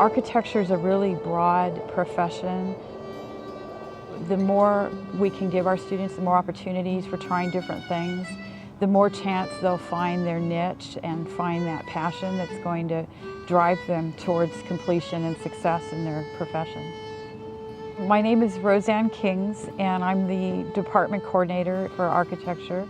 Architecture is a really broad profession. The more we can give our students, the more opportunities for trying different things, the more chance they'll find their niche and find that passion that's going to drive them towards completion and success in their profession. My name is Roseanne Kings, and I'm the department coordinator for architecture.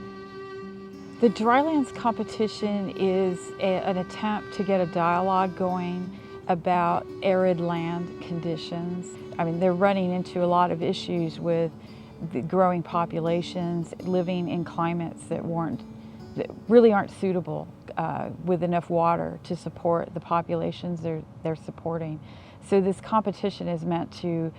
The Drylands competition is an attempt to get a dialogue going about arid land conditions. I mean, they're running into a lot of issues with the growing populations, living in climates that really aren't suitable with enough water to support the populations they're supporting. So this competition is meant to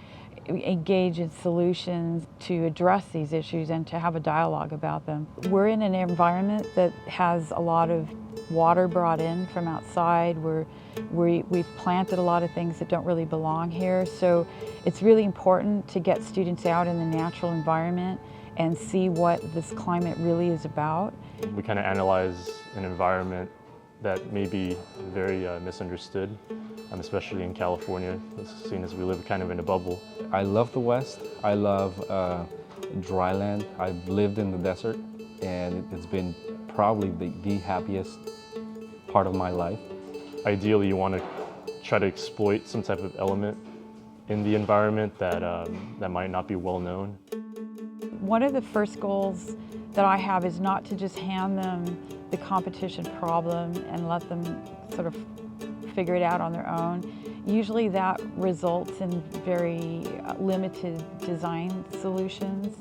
engage in solutions to address these issues and to have a dialogue about them. We're in an environment that has a lot of water brought in from outside. We've planted a lot of things that don't really belong here, so it's really important to get students out in the natural environment and see what this climate really is about. We kind of analyze an environment that may be very misunderstood, especially in California, seeing as we live kind of in a bubble. I love the West. I love Dryland. I've lived in the desert, and it's been probably the happiest part of my life. Ideally, you want to try to exploit some type of element in the environment that might not be well known. One of the first goals that I have is not to just hand them the competition problem and let them sort of figure it out on their own. Usually that results in very limited design solutions.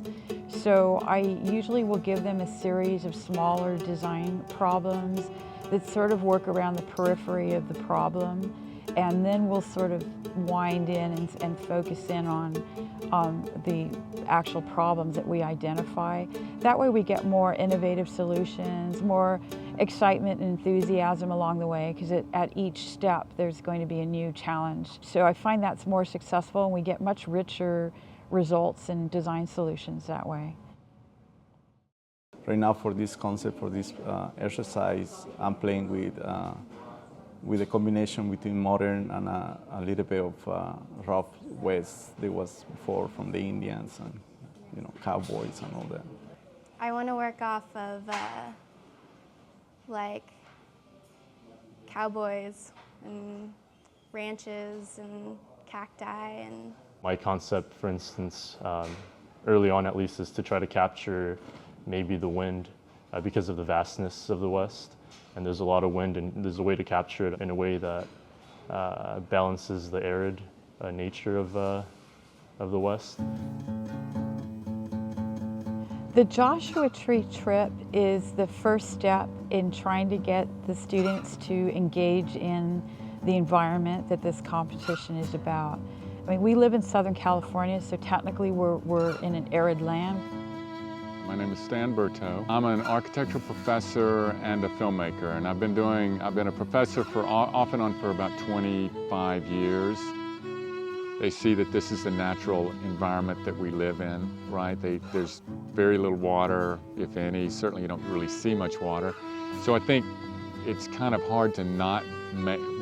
So I usually will give them a series of smaller design problems that sort of work around the periphery of the problem, and then we'll sort of wind in and focus in on the actual problems that we identify. That way we get more innovative solutions, more excitement and enthusiasm along the way, because at each step there's going to be a new challenge. So I find that's more successful, and we get much richer results and design solutions that way. Right now, for this concept, for this exercise, I'm playing with a combination between modern and a little bit of rough West that was before from the Indians and cowboys and all that. I want to work off of like cowboys and ranches and cacti and. My concept, for instance, early on at least, is to try to capture maybe the wind because of the vastness of the West. And there's a lot of wind, and there's a way to capture it in a way that balances the arid nature of the West. The Joshua Tree trip is the first step in trying to get the students to engage in the environment that this competition is about. I mean, we live in Southern California, so technically we're in an arid land. My name is Stan Berto. I'm an architectural professor and a filmmaker, and I've been a professor off and on for about 25 years. They see that this is the natural environment that we live in, right? There's very little water, if any. Certainly you don't really see much water. So I think it's kind of hard to not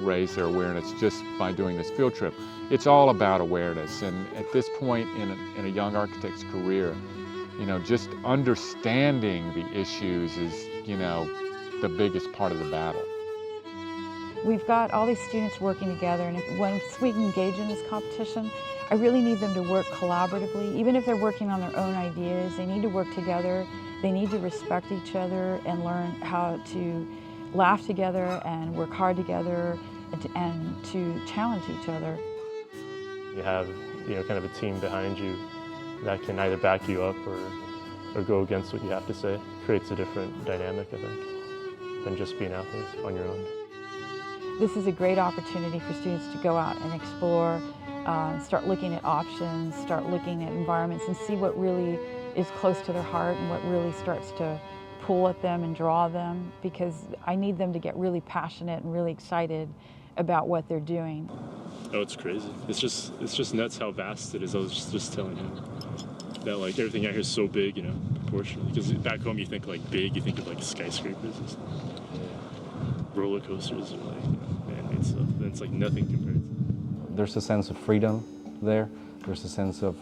raise their awareness just by doing this field trip. It's all about awareness, and at this point in a young architect's career, just understanding the issues is, the biggest part of the battle. We've got all these students working together, and once we engage in this competition, I really need them to work collaboratively. Even if they're working on their own ideas, they need to work together. They need to respect each other and learn how to laugh together and work hard together and to challenge each other. You have, kind of a team behind you that can either back you up or go against what you have to say. Creates a different dynamic, I think, than just being out there on your own. This is a great opportunity for students to go out and explore, start looking at options, start looking at environments, and see what really is close to their heart and what really starts to pull at them and draw them, because I need them to get really passionate and really excited about what they're doing. Oh, it's crazy. It's just nuts how vast it is. I was just telling him that everything out here is so big, proportionally. Because back home you think big, you think of skyscrapers and stuff. Roller coasters or man-made stuff. And it's nothing compared to there's a sense of freedom there. There's a sense of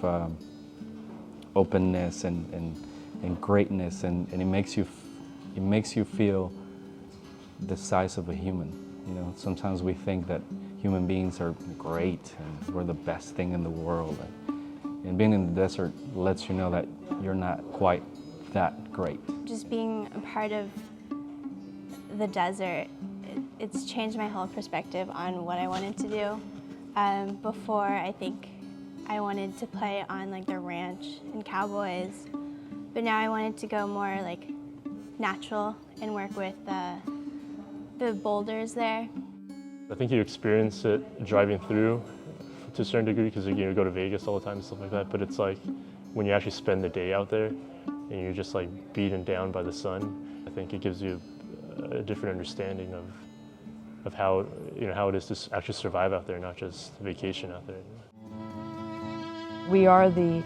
openness and greatness, and it makes you feel the size of a human. You know, sometimes we think that human beings are great and we're the best thing in the world. And being in the desert lets you know that you're not quite that great. Just being a part of the desert, it's changed my whole perspective on what I wanted to do. Before, I think I wanted to play on like the ranch and cowboys, but now I wanted to go more like natural and work with the boulders there. I think you experience it driving through to a certain degree because you go to Vegas all the time and stuff like that, but it's like when you actually spend the day out there and you're just like beaten down by the sun, I think it gives you a different understanding of how, you know, how it is to actually survive out there, not just vacation out there. We are the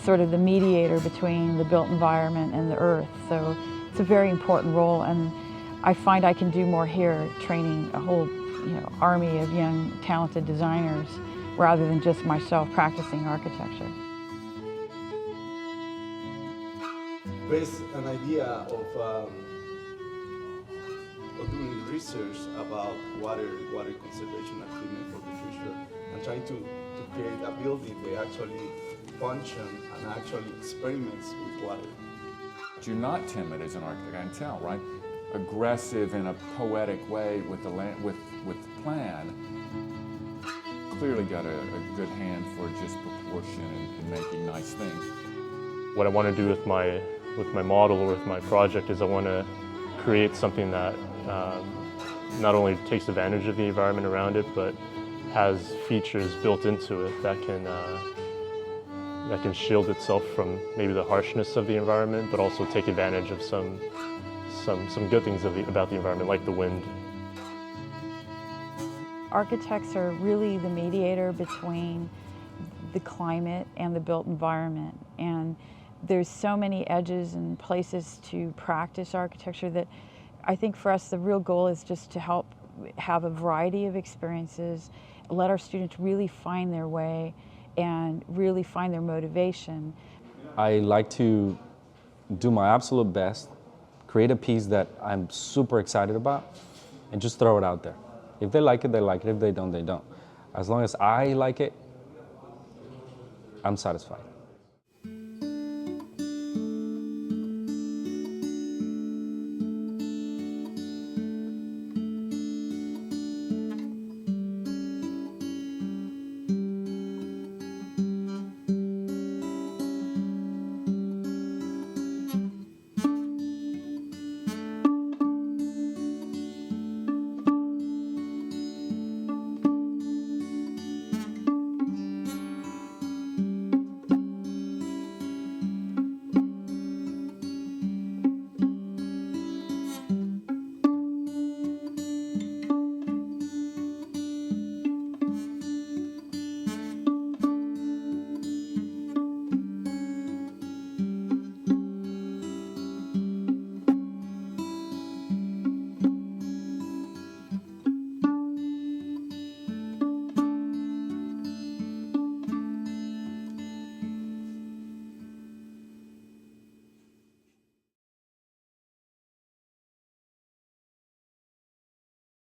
sort of the mediator between the built environment and the earth, so it's a very important role, and I find I can do more here training a whole army of young talented designers rather than just myself practicing architecture. There's an idea of doing research about water conservation achievement for the future and trying to create a building that actually function and actually experiments with water. You're not timid as an architect, I can tell, right? Aggressive in a poetic way with the land, with the plan. Clearly got a good hand for just proportion and making nice things. What I want to do with my model or with my project is I want to create something that not only takes advantage of the environment around it, but has features built into it that can shield itself from maybe the harshness of the environment, but also take advantage of some good things about the environment, like the wind. Architects are really the mediator between the climate and the built environment, and there's so many edges and places to practice architecture that I think for us the real goal is just to help have a variety of experiences, let our students really find their way and really find their motivation. I like to do my absolute best, create a piece that I'm super excited about, and just throw it out there. If they like it, they like it. If they don't, they don't. As long as I like it, I'm satisfied.